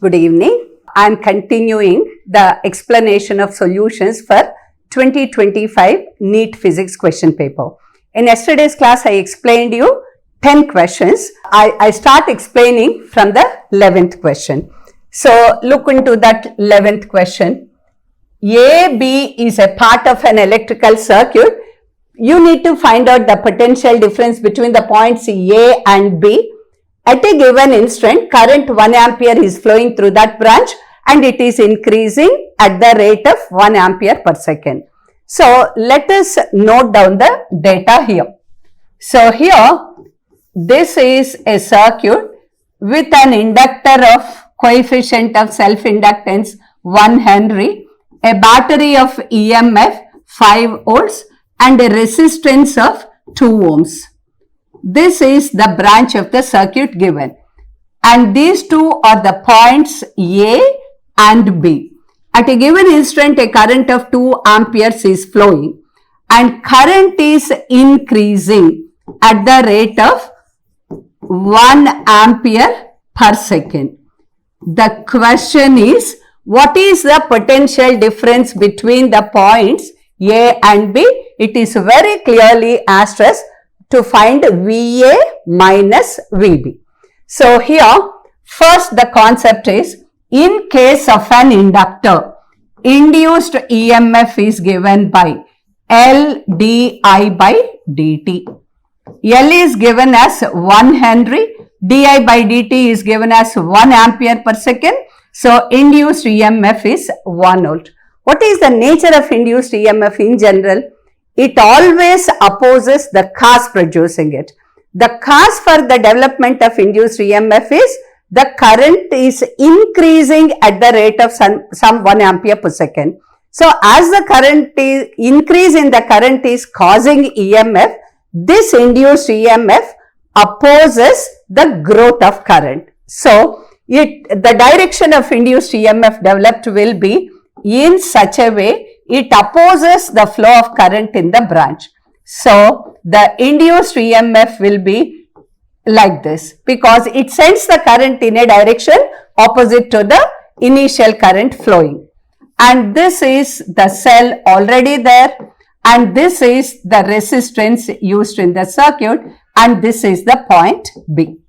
Good evening. I am continuing the explanation of solutions for 2025 NEET physics question paper. In yesterday's class, I explained you 10 questions. I start explaining from the 11th question. So, look into that 11th question. AB is a part of an electrical circuit. You need to find out the potential difference between the points A and B. At a given instant, current 1 ampere is flowing through that branch and it is increasing at the rate of 1 ampere per second. So, let us note down the data here. So, here this is a circuit with an inductor of coefficient of self-inductance 1 Henry, a battery of EMF 5 volts and a resistance of 2 ohms. This is the branch of the circuit given, and these two are the points A and B. At a given instant, a current of 2 amperes is flowing and current is increasing at the rate of 1 ampere per second. The question is, what is the potential difference between the points A and B? It is very clearly asked us to find VA minus VB. So, here first the concept is, in case of an inductor, induced EMF is given by L di by dt. L is given as 1 Henry, di by dt is given as 1 ampere per second. So, induced EMF is 1 volt. What is the nature of induced EMF in general? It always opposes the cause producing it. The cause for the development of induced EMF is the current is increasing at the rate of some 1 ampere per second. So, as the current is increase in the current is causing EMF, this induced EMF opposes the growth of current. So, the direction of induced EMF developed will be in such a way it opposes the flow of current in the branch. So, the induced EMF will be like this because it sends the current in a direction opposite to the initial current flowing. And this is the cell already there, and this is the resistance used in the circuit, and this is the point B.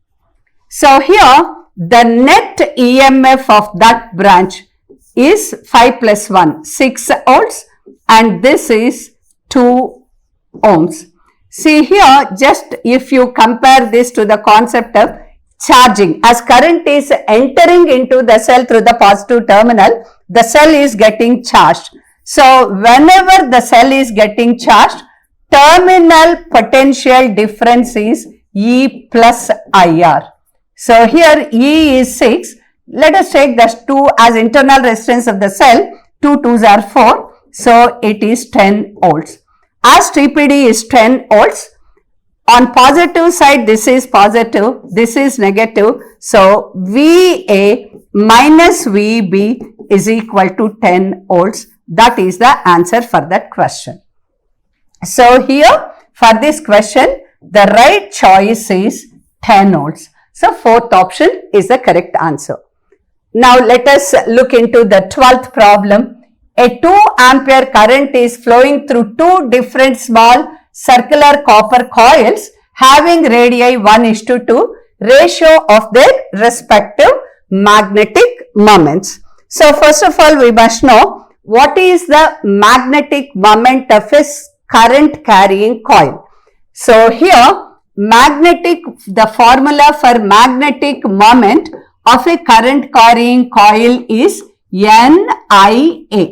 So, here the net EMF of that branch is 5 plus 1, 6 volts, and this is 2 ohms. See here, just if you compare this to the concept of charging, as current is entering into the cell through the positive terminal, the cell is getting charged. So, whenever the cell is getting charged, terminal potential difference is E plus IR. So, here E is 6. Let us take the 2 as internal resistance of the cell. 2 2s are 4. So, it is 10 volts. As TPD is 10 volts, on positive side this is positive, this is negative. So, VA minus VB is equal to 10 volts. That is the answer for that question. So, here for this question, the right choice is 10 volts. So, fourth option is the correct answer. Now, let us look into the 12th problem. A 2 ampere current is flowing through 2 different small circular copper coils having radii 1:2 ratio of their respective magnetic moments. So, first of all, we must know what is the magnetic moment of a current carrying coil. So, here the formula for magnetic moment of a current carrying coil is NIA,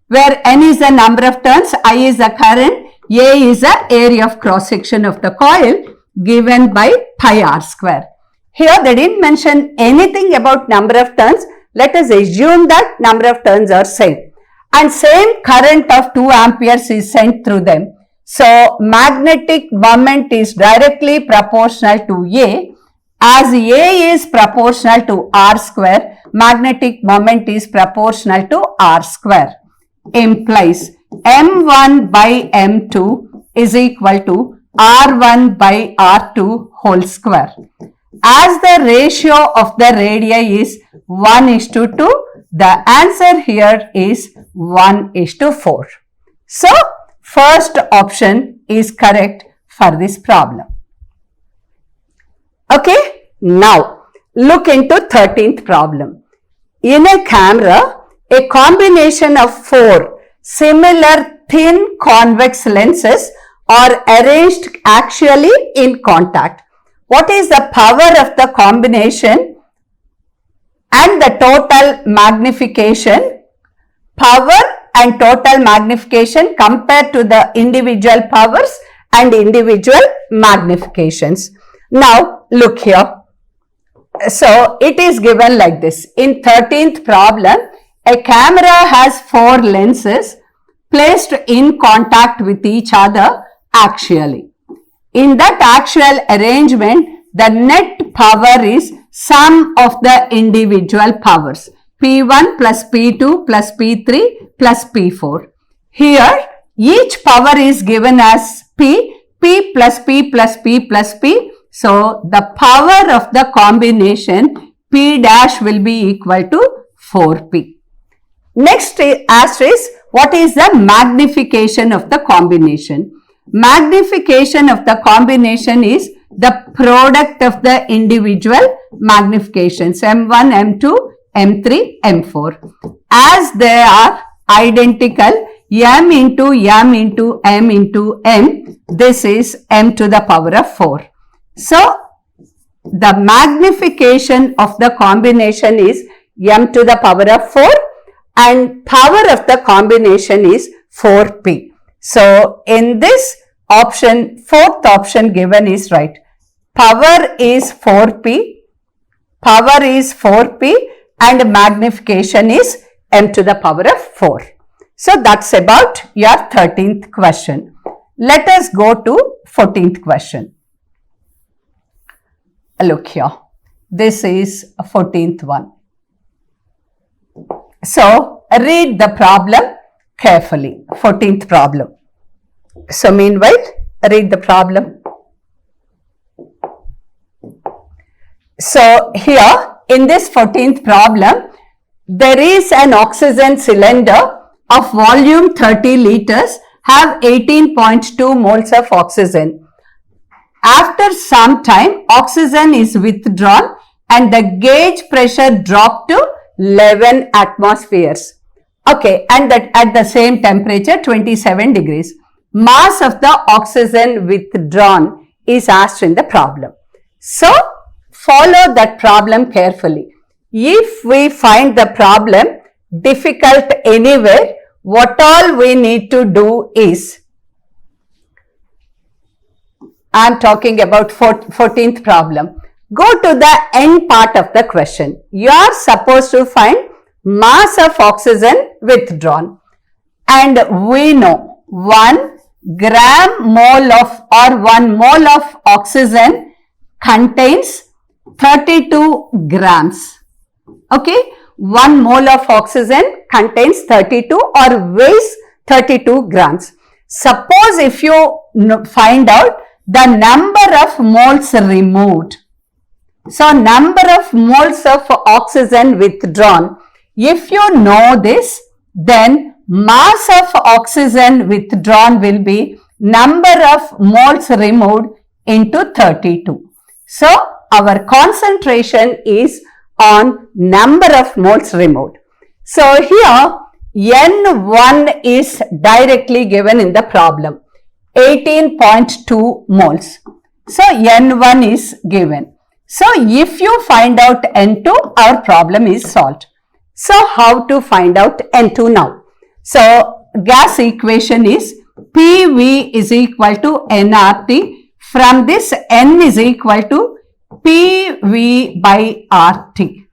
where N is the number of turns, I is the current, A is the area of cross section of the coil given by pi r square. Here they didn't mention anything about number of turns. Let us assume that number of turns are same, and same current of 2 amperes is sent through them. So, magnetic moment is directly proportional to A. As A is proportional to R square, magnetic moment is proportional to R square. Implies M1 by M2 is equal to R1 by R2 whole square. As the ratio of the radii is 1:2, the answer here is 1:4. So, first option is correct for this problem. Okay, now look into 13th problem. In a camera, a combination of 4 similar thin convex lenses are arranged axially in contact. What is the power of the combination and the total magnification? Power and total magnification compared to the individual powers and individual magnifications. Now look here. So it is given like this. In 13th problem, a camera has 4 lenses placed in contact with each other axially. In that axial arrangement, the net power is sum of the individual powers, P1 plus P2 plus P3 plus P4. Here, each power is given as P plus P plus P plus P. So, the power of the combination P dash will be equal to 4P. Next asterisk, what is the magnification of the combination? Magnification of the combination is the product of the individual magnifications M1, M2, M3, M4. As they are identical, M into M into M into M, this is M to the power of 4. So, the magnification of the combination is M to the power of 4 and power of the combination is 4P. So, in this option, fourth option given is right. Power is 4P, power is 4P and magnification is M to the power of 4. So, that's about your 13th question. Let us go to 14th question. Look here. This is a 14th one. So, read the problem carefully. 14th problem. So, meanwhile, read the problem. So, here in this 14th problem, there is an oxygen cylinder of volume 30 liters have 18.2 moles of oxygen. After some time, oxygen is withdrawn and the gauge pressure dropped to 11 atmospheres. Okay, and that at the same temperature 27 degrees. Mass of the oxygen withdrawn is asked in the problem. So, follow that problem carefully. If we find the problem difficult anywhere, what all we need to do is, I am talking about 14th problem. Go to the end part of the question. You are supposed to find mass of oxygen withdrawn. And we know 1 gram mole of or 1 mole of oxygen contains 32 grams. Okay, 1 mole of oxygen contains 32 or weighs 32 grams. Suppose if you find out the number of moles removed. So, number of moles of oxygen withdrawn. If you know this, then mass of oxygen withdrawn will be number of moles removed into 32. So, our concentration is on number of moles removed. So, here N1 is directly given in the problem, 18.2 moles. So, N1 is given. So, if you find out N2, our problem is solved. So, how to find out N2 now? So, gas equation is PV is equal to nRT. From this, N is equal to PV by RT.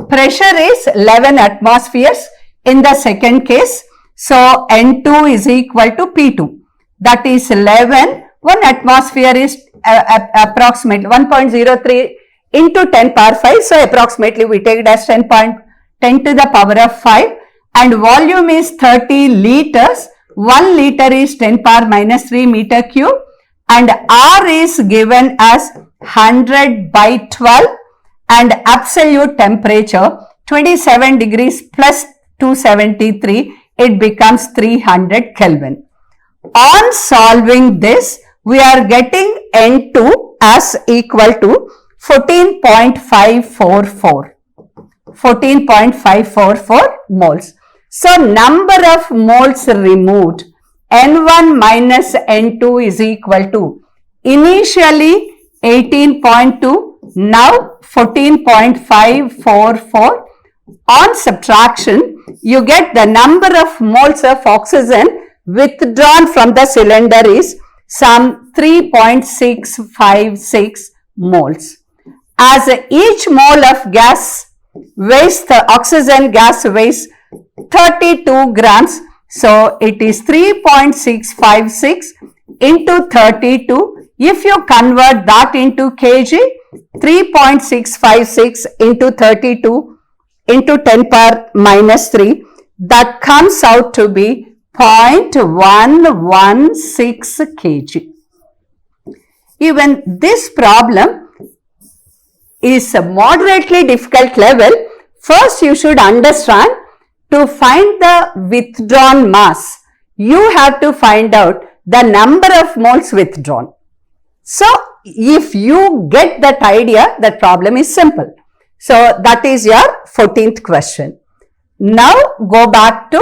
Pressure is 11 atmospheres in the second case. So, N2 is equal to P2. That is 11. 1 atmosphere is approximately 1.03 into 10 power 5. So, approximately we take it as 10 to the power of 5. And volume is 30 liters. 1 liter is 10 power minus 3 meter cube. And R is given as 100 by 12 and absolute temperature 27 degrees plus 273, it becomes 300 Kelvin. On solving this, we are getting N2 as equal to 14.544. 14.544 moles. So, number of moles removed, N1 minus N2 is equal to initially 18.2, now 14.544. On subtraction, you get the number of moles of oxygen withdrawn from the cylinder is some 3.656 moles. As each mole of gas weighs, the oxygen gas weighs 32 grams. So, it is 3.656 into 32. If you convert that into kg, 3.656 into 32 into 10 power minus 3, that comes out to be 0.116 kg. Even this problem is a moderately difficult level. First, you should understand, to find the withdrawn mass, you have to find out the number of moles withdrawn. So, if you get that idea, that problem is simple. So, that is your 14th question. Now, go back to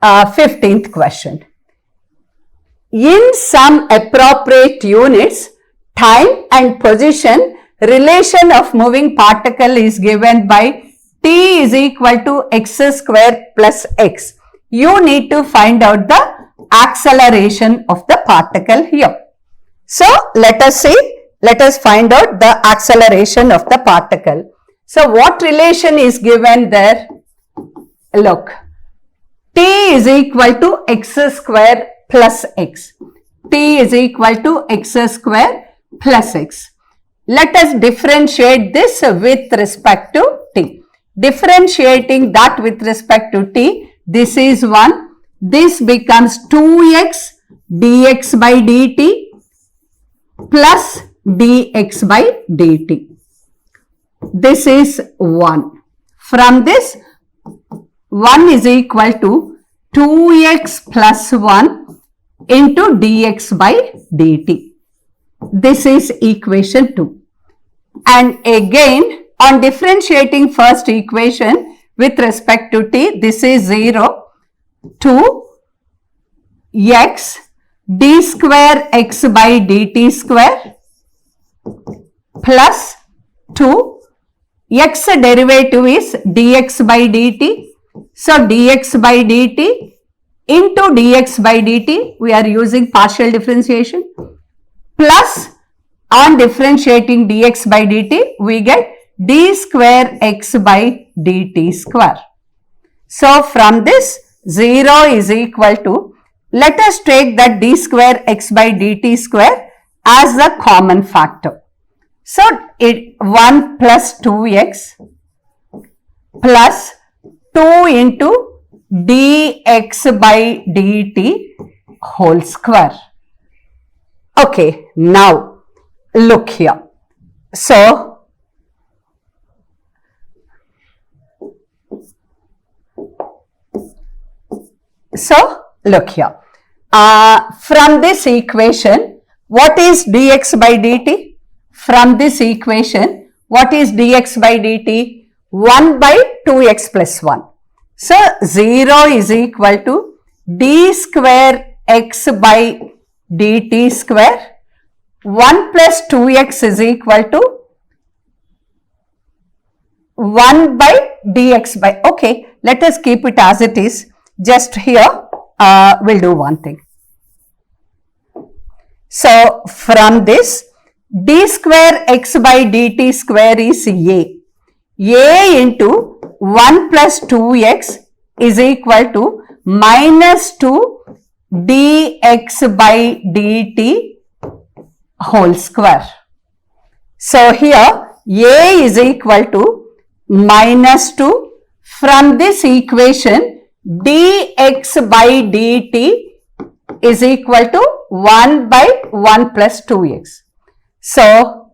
15th question. In some appropriate units, time and position relation of moving particle is given by T is equal to x square plus x. You need to find out the acceleration of the particle here. So, let us find out the acceleration of the particle. So, what relation is given there? Look, T is equal to x square plus x. T is equal to x square plus x. Let us differentiate this with respect to T. Differentiating that with respect to T, this is 1. This becomes 2x dx by dt plus dx by dt. This is 1. From this, 1 is equal to 2x plus 1 into dx by dt. This is equation 2. And again, on differentiating first equation with respect to t, this is 0 to x d square x by dt square plus 2 x derivative is dx by dt. So, dx by dt into dx by dt, we are using partial differentiation, plus on differentiating dx by dt, we get d square x by dt square. So, from this 0 is equal to, let us take that d square x by dt square as the common factor. So, 1 plus 2x plus 2 into dx by dt whole square. Okay, now look here. So, look here. From this equation, what is dx by dt? From this equation, what is dx by dt? 1 by 2x plus 1. So, 0 is equal to d square x by dt square. 1 plus 2x is equal to 1 by dx by, okay, let us keep it as it is. Just here, we'll do one thing. So, from this, d square x by dt square is a. A into 1 plus 2x is equal to minus 2 dx by dt whole square. So, here a is equal to minus 2. From this equation, dx by dt is equal to 1 by 1 plus 2x. So,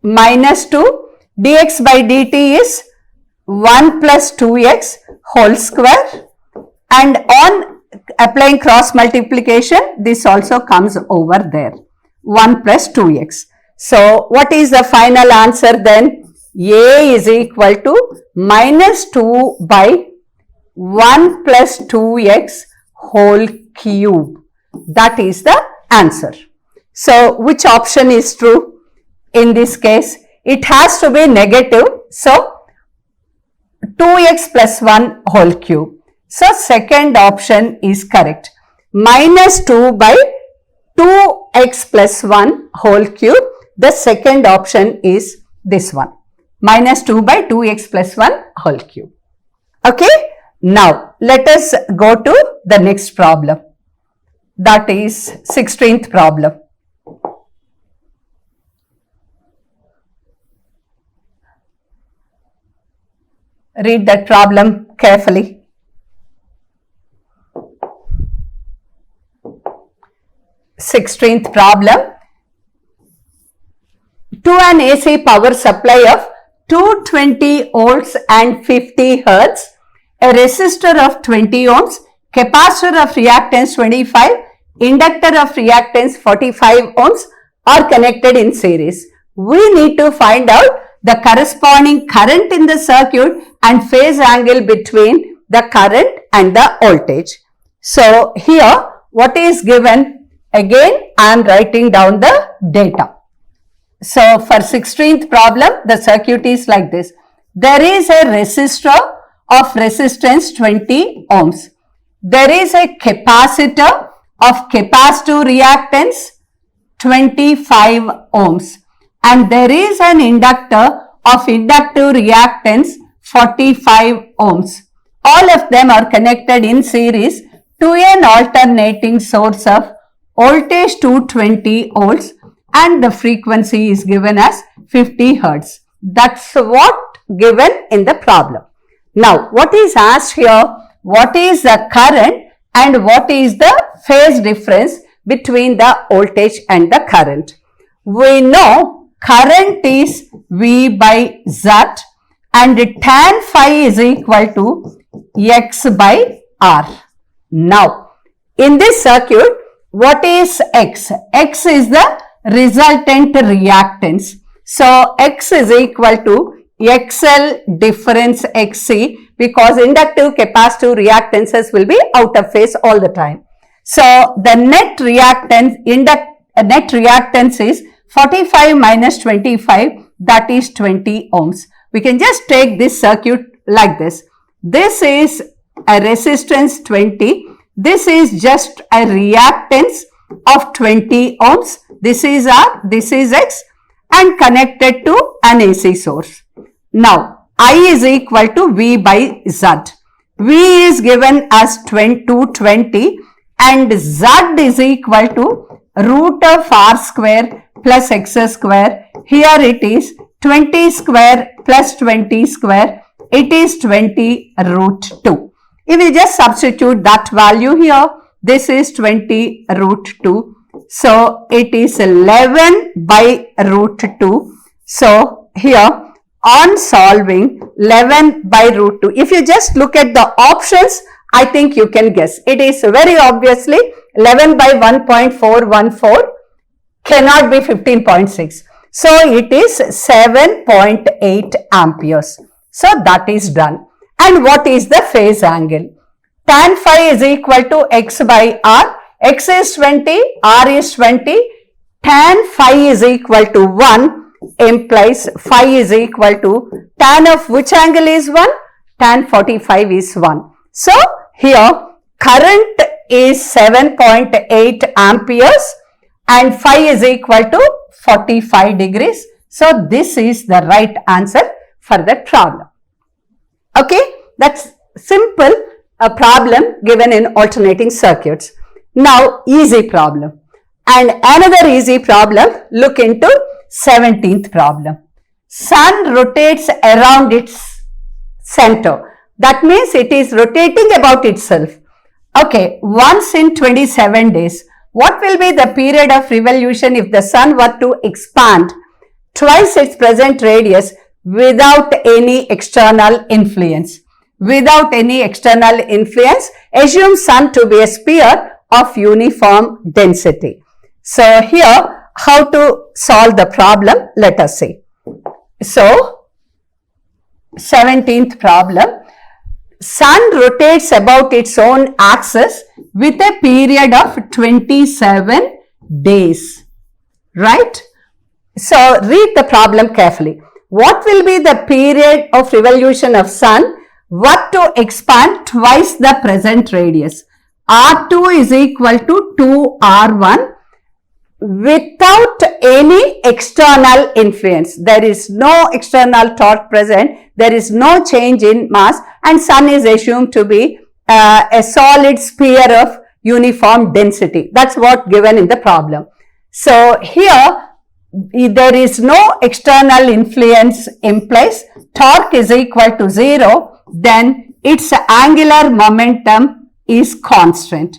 minus 2, dx by dt is 1 plus 2x whole square, and on applying cross multiplication, this also comes over there, 1 plus 2x. So, what is the final answer then? A is equal to minus 2 by 1 plus 2x whole cube. That is the answer. So, which option is true? In this case, it has to be negative. So, 2x plus 1 whole cube. So, second option is correct. Minus 2 by 2x plus 1 whole cube. The second option is this one. Minus 2 by 2x plus 1 whole cube. Okay. Now, let us go to the next problem. That is 16th problem. Read that problem carefully. Sixteenth problem. To an AC power supply of 220 volts and 50 hertz, a resistor of 20 ohms, capacitor of reactance 25, inductor of reactance 45 ohms are connected in series. We need to find out the corresponding current in the circuit and phase angle between the current and the voltage. So, here what is given? Again, I am writing down the data. So, for 16th problem, the circuit is like this. There is a resistor of resistance 20 ohms. There is a capacitor of capacitor reactance 25 ohms. And there is an inductor of inductive reactance 45 ohms. All of them are connected in series to an alternating source of voltage 220 volts and the frequency is given as 50 hertz. That's what given in the problem. Now, what is asked here? What is the current and what is the phase difference between the voltage and the current? We know current is V by Z and tan phi is equal to X by R. Now, in this circuit, what is X? X is the resultant reactance. So, X is equal to XL difference XC because inductive capacitive reactances will be out of phase all the time. So, the net reactance is 45 minus 25, that is 20 ohms. We can just take this circuit like this. This is a resistance 20. This is just a reactance of 20 ohms. This is R, this is X and connected to an AC source. Now, I is equal to V by Z. V is given as 220 and Z is equal to root of R square plus X square. Here it is 20 square plus 20 square. It is 20 root 2. If we just substitute that value here, this is 20 root 2. So, it is 11 by root 2. So, here on solving 11 by root 2, if you just look at the options, I think you can guess. It is very obviously 11 by 1.414 cannot be 15.6. So, it is 7.8 amperes. So, that is done. And what is the phase angle? Tan phi is equal to X by R. X is 20, R is 20. Tan phi is equal to 1 implies phi is equal to tan of which angle is 1? Tan 45 is 1. So, here current is 7.8 amperes and phi is equal to 45 degrees. So, this is the right answer for the problem. Okay, that's simple, a problem given in alternating circuits. Now, easy problem. And another easy problem, look into 17th problem. Sun rotates around its center. That means it is rotating about itself. Okay, once in 27 days. What will be the period of revolution if the sun were to expand twice its present radius without any external influence. Without any external influence, assume Sun to be a sphere of uniform density. So here, how to solve the problem? Let us see. So, 17th problem. Sun rotates about its own axis with a period of 27 days. Right? So, read the problem carefully. What will be the period of revolution of Sun were to expand twice the present radius? R2 is equal to 2R1 without any external influence. There is no external torque present. There is no change in mass, and Sun is assumed to be a solid sphere of uniform density. That's what given in the problem. So here there is no external influence implies torque is equal to 0, then its angular momentum is constant.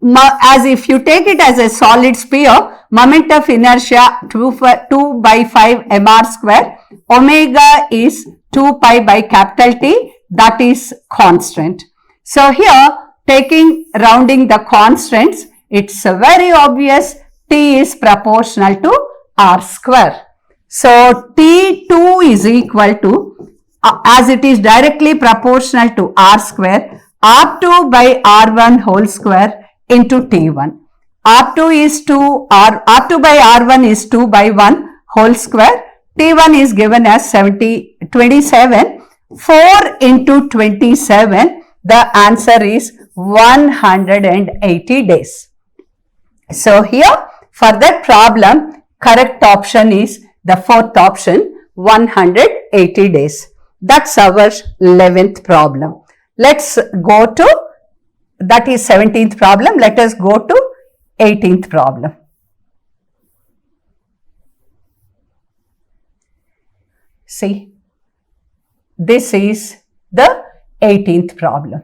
As if you take it as a solid sphere, moment of inertia 2 by 5 mr square, omega is 2 pi by capital T, that is constant. So here, rounding the constants, it's very obvious T is proportional to R square. So T2 is equal to, as it is directly proportional to R square, R2 by R1 whole square into T1. R2 is 2, R2 by R1 is 2 by 1 whole square. T1 is given as 27. 4 into 27, the answer is 180 days. So here, for that problem, correct option is the fourth option, 180 days. That's our 11th problem. Let's go to, that is 17th problem. Let us go to 18th problem. See, this is the 18th problem.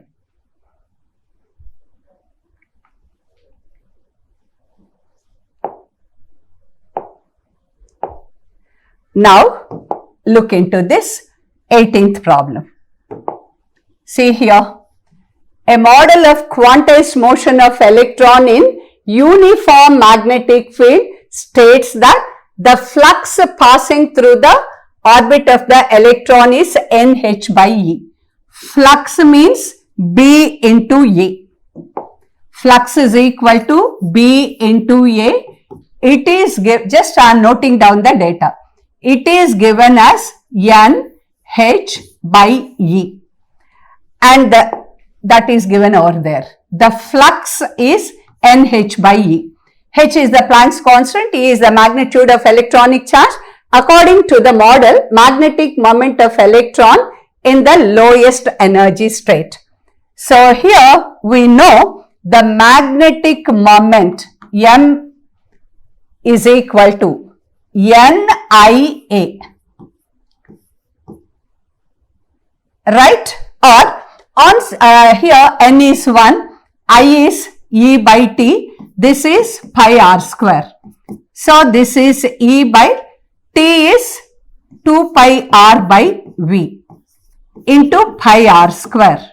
Now, look into this 18th problem. See here, a model of quantized motion of electron in uniform magnetic field states that the flux passing through the orbit of the electron is NH by E. Flux means B into A. Flux is equal to B into A. It is, just I am noting down the data. It is given as NH by E. And that is given over there. The flux is NH by E. H is the Planck's constant, E is the magnitude of electronic charge. According to the model, magnetic moment of electron in the lowest energy state. So here we know the magnetic moment M is equal to NIA. Right? Or on here N is 1, I is E by T, this is pi r square. So this is E by T is 2 pi r by V into pi r square.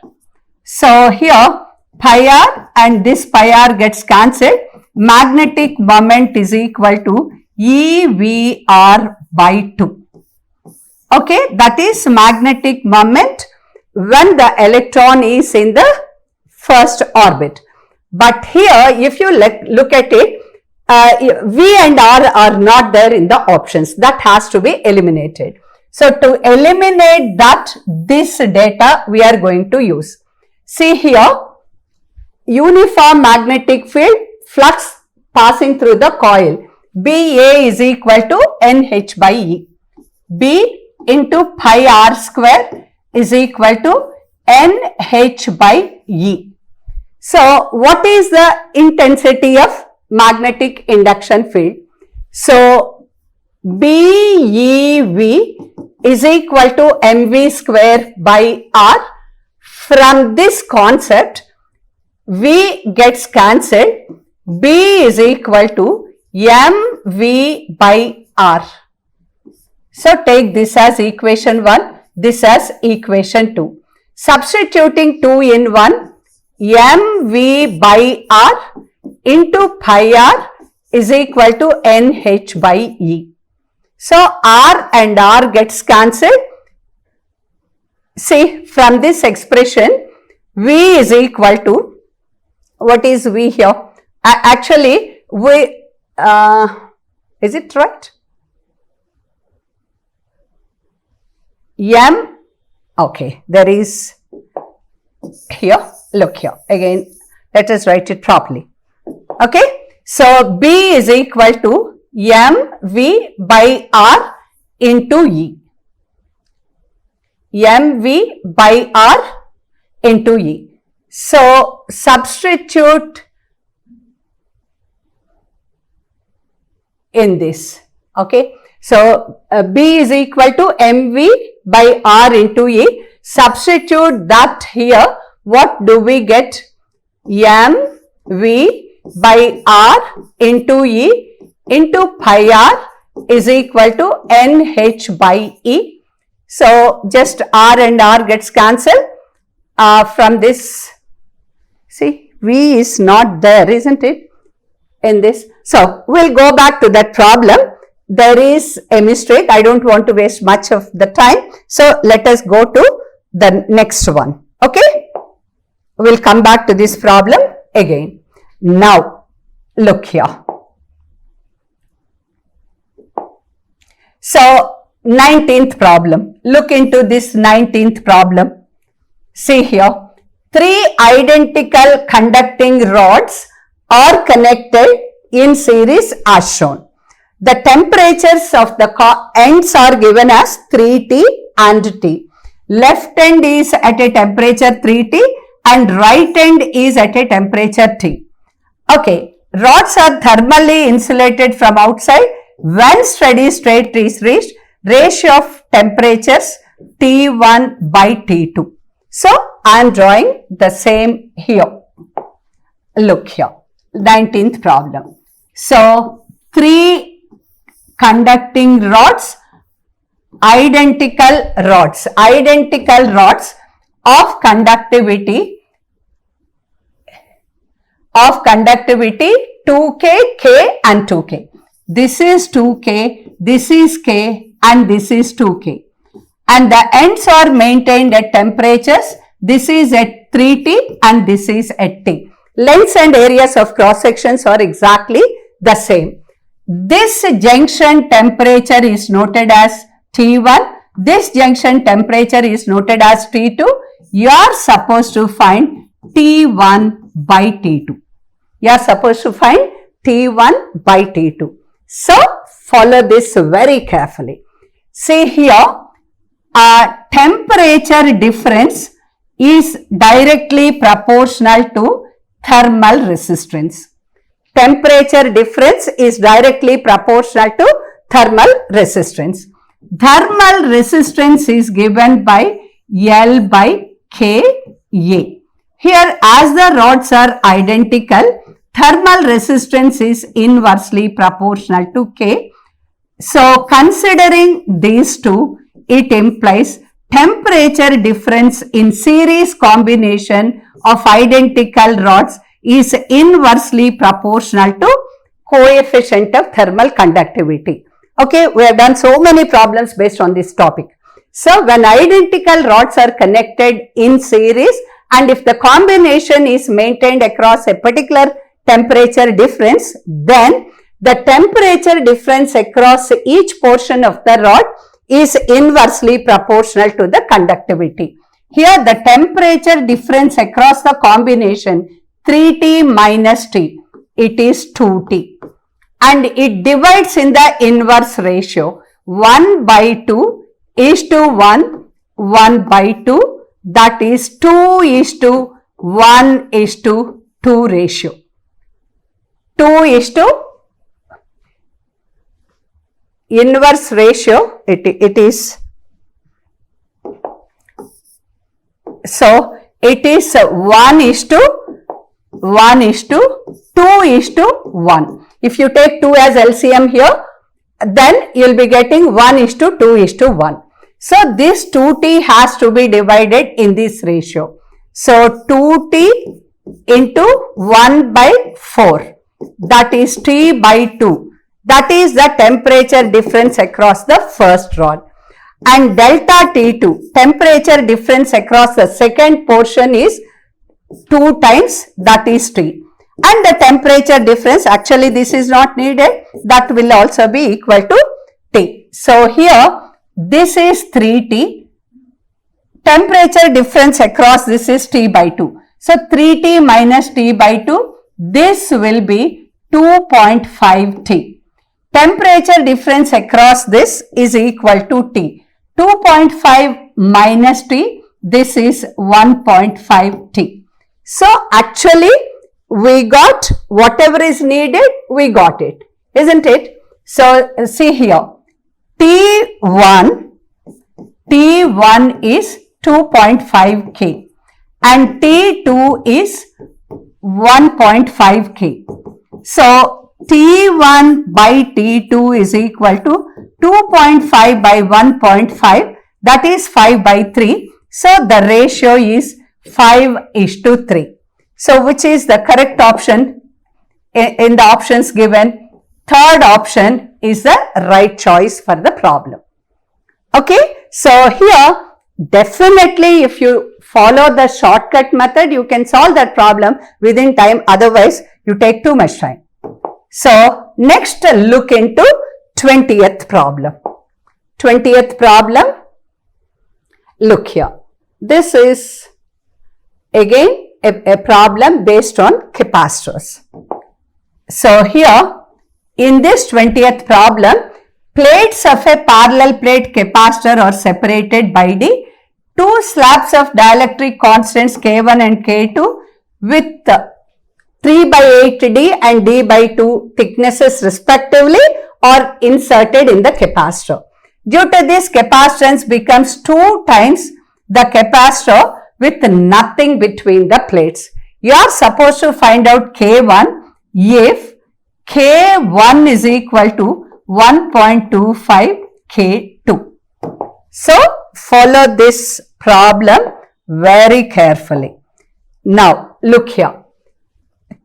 So here pi r and this pi r gets cancelled. Magnetic moment is equal to EVR by 2. Okay, that is magnetic moment when the electron is in the first orbit. But here, if you look at it, V and R are not there in the options. That has to be eliminated. So, to eliminate that, this data we are going to use. See here, uniform magnetic field, flux passing through the coil. BA is equal to NH by E. B into pi r square is equal to NH by E. So, what is the intensity of magnetic induction field? So, BEV is equal to mv square by r. From this concept, V gets cancelled. B is equal to mv by r. So take this as equation 1, this as equation 2. Substituting 2 in 1, mv by r into pi r is equal to nh by E. So r and r gets cancelled. See, from this expression, V is equal to, what is V here? Actually, we, is it right? M, okay, there is here, look here, again, let us write it properly. Okay, so B is equal to mv by r into E. mv by r into E. So substitute in this. Okay, so B is equal to mv by r into E. Substitute that here. What do we get? mv by r into E into pi r is equal to nh by E. So just r and r gets cancelled. From this, see, V is not there, isn't it, in this? So we'll go back to that problem. There is a mistake. I don't want to waste much of the time. So let us go to the next one. Okay, we'll come back to this problem again. Now look here. So 19th problem. Look into this 19th problem. See here, 3 identical conducting rods are connected in series as shown. The temperatures of the ends are given as 3T and T. Left end is at a temperature 3T and right end is at a temperature T. Okay, rods are thermally insulated from outside. When steady state is reached, ratio of temperatures T1 by T2. So I am drawing the same here. Look here, 19th problem. So 3 conducting rods, identical rods of conductivity 2K, K and 2K. This is 2K, this is K and this is 2K. And the ends are maintained at temperatures. This is at 3T and this is at T. Lengths and areas of cross sections are exactly the same. This junction temperature is noted as T1. This junction temperature is noted as T2. You are supposed to find T1 by T2. You are supposed to find T1 by T2. So follow this very carefully. See here, temperature difference is directly proportional to thermal resistance. Temperature difference is directly proportional to thermal resistance. Thermal resistance is given by L by K A. Here, as the rods are identical, thermal resistance is inversely proportional to K. So considering these two, it implies temperature difference in series combination of identical rods is inversely proportional to coefficient of thermal conductivity. Okay, we have done so many problems based on this topic. So when identical rods are connected in series and if the combination is maintained across a particular temperature difference, then the temperature difference across each portion of the rod is inversely proportional to the conductivity. Here the temperature difference across the combination 3T minus T, it is 2T and it divides in the inverse ratio 1 by 2 is to 1, 1 by 2, that is 2 is to 1 is to 2 ratio. 2 is to inverse ratio, it is, so it is 1 is to 1 is to 2 is to 1. If you take 2 as LCM here, then you will be getting 1:2:1. So this 2t has to be divided in this ratio. So 2t into 1/4, that is T/2. That is the temperature difference across the first rod. And delta T2, temperature difference across the second portion, is 2 times, that is T. And the temperature difference, actually this is not needed, that will also be equal to T. So here this is 3T, temperature difference across this is T/2. So 3T minus T/2, this will be 2.5T. Temperature difference across this is equal to T. 2.5 minus T, this is 1.5T. So actually we got whatever is needed, we got it, isn't it? So see here, T1 is 2.5 K and T2 is 1.5 K. So T1 by T2 is equal to 2.5 by 1.5, that is 5/3. So the ratio is 5:3. So which is the correct option in the options given? Third option is the right choice for the problem. Okay, so here definitely if you follow the shortcut method, you can solve that problem within time, otherwise you take too much time. So next look into 20th problem. 20th problem, look here. This is again a problem based on capacitors. So here in this 20th problem, plates of a parallel plate capacitor are separated by the two slabs of dielectric constants K1 and K2 with 3/8D and D/2 thicknesses respectively are inserted in the capacitor. Due to this, capacitance becomes 2 times the capacitor with nothing between the plates. You are supposed to find out K1 if K1 is equal to 1.25 K2. So follow this problem very carefully. Now look here.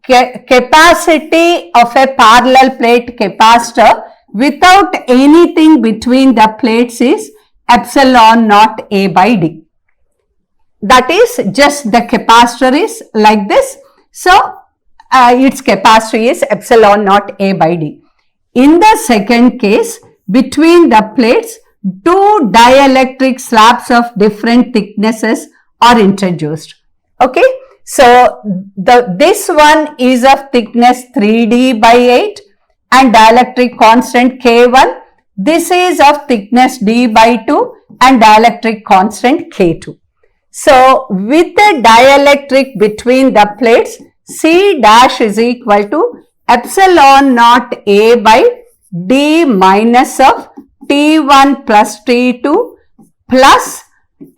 Capacity of a parallel plate capacitor without anything between the plates is epsilon naught A by D. That is, just the capacitor is like this. So its capacity is epsilon naught A by D. In the second case, between the plates, two dielectric slabs of different thicknesses are introduced. Okay, so this one is of thickness 3D/8 and dielectric constant K1. This is of thickness D/2 and dielectric constant K2. So with the dielectric between the plates, C dash is equal to epsilon naught A by D minus of T1 plus T2 plus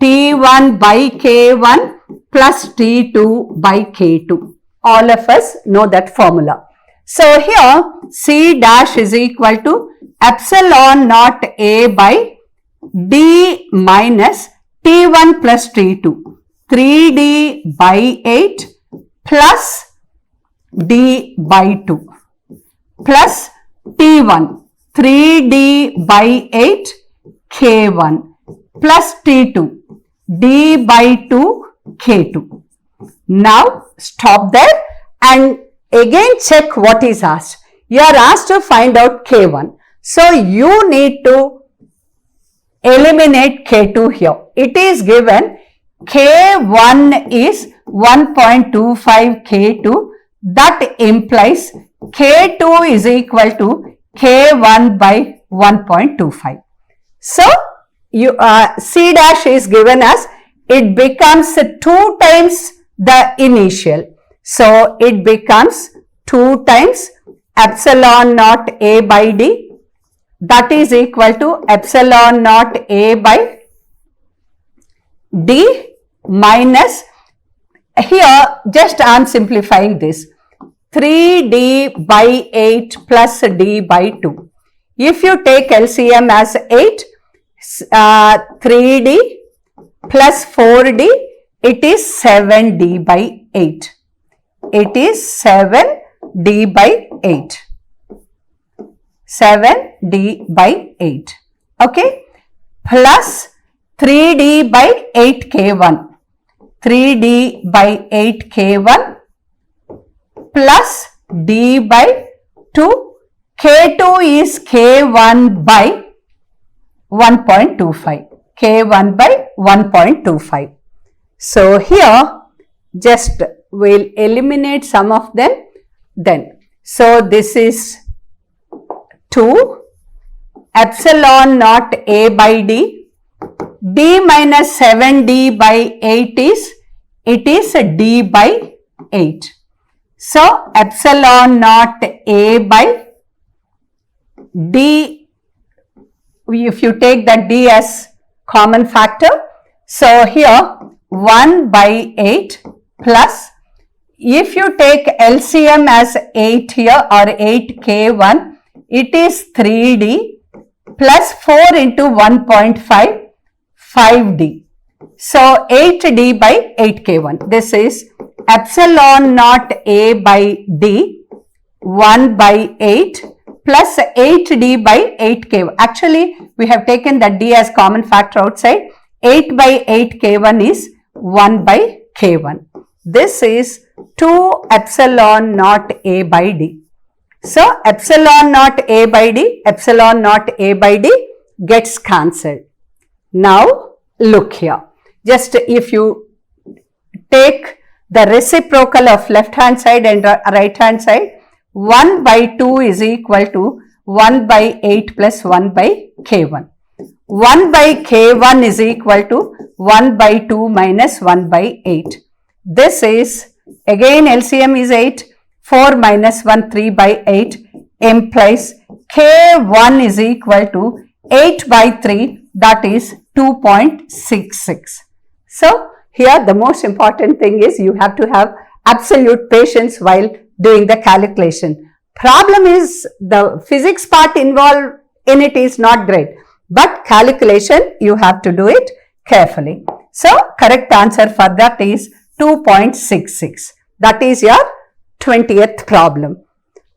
T1 by K1 plus T2 by K2. All of us know that formula. So here C dash is equal to epsilon naught A by D minus T1 plus T2, 3D/8 plus D/2 plus T1, 3D/8 K1 plus T2, D/2 K2. Now stop there and again check what is asked. You are asked to find out K1. So you need to eliminate K2 here. It is given K1 is 1.25 K2. That implies K2 is equal to K1 by 1.25. So you C dash is given as, it becomes 2 times the initial. So it becomes 2 times epsilon naught A by D. That is equal to epsilon naught A by D minus, here just I am simplifying this, 3D/8 plus D/2. If you take LCM as 8, 3D plus 4D, it is 7D by 8. It is 7D by 8. 7D by 8. Okay. Plus 3D by 8K1. 3D by 8K1 plus D by 2. K2 is K1 by 1.25. K1 by 1.25. So here just we'll eliminate some of them then. So this is 2 epsilon naught A by D. D minus 7D by 8 is, it is D by 8. So epsilon naught A by D, if you take that D as common factor, so here 1 by 8 plus, if you take LCM as 8 here or 8K1, it is 3D plus 4 into 1.5, 5D. So 8D by 8K1. This is epsilon naught A by D, 1 by 8 plus 8D by 8K1. Actually, we have taken that D as common factor outside. 8 by 8K1 is 1 by K1. This is 2 epsilon naught A by D. So, epsilon naught A by D, epsilon naught A by D gets cancelled. Now, look here. Just if you take the reciprocal of left hand side and right hand side, 1 by 2 is equal to 1 by 8 plus 1 by K1. 1 by K1 is equal to 1 by 2 minus 1 by 8. This is, again LCM is 8, 4 minus 1, 3 by 8 implies K1 is equal to 8 by 3, that is 2.66. So, here the most important thing is you have to have absolute patience while doing the calculation. Problem is the physics part involved in it is not great, but calculation you have to do it carefully. So, correct answer for that is 2.66. That is your 20th problem.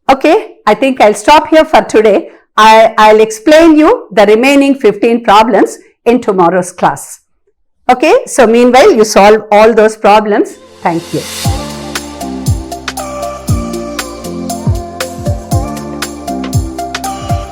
Okay, I think I'll stop here for today. I'll explain you the remaining 15 problems in tomorrow's class. Okay, so meanwhile you solve all those problems. Thank you.